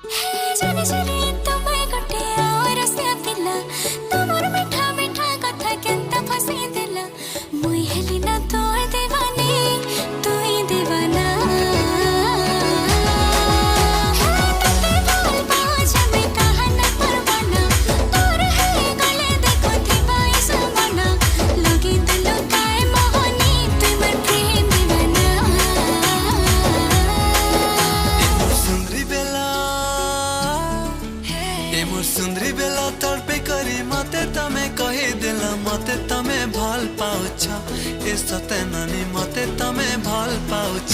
जाने जाने तुम्हें गोटे और रसिया पिला तुमर मिठा मिठा कथा केंता फसी देला मुई हेली ना तोर देवानी तू ही दीवाना तते बोल बाज में कहा न परवाना तोर है गले देखो थी बाई सवाना लगी दिलो काय मोहनी तुमर प्रेम दीवाना मोर सुंदरी बेला तड़पे करी मते तमे कही दिला मते तमे भल पाउछ ए सते नानी मते तमे भल पाउछ।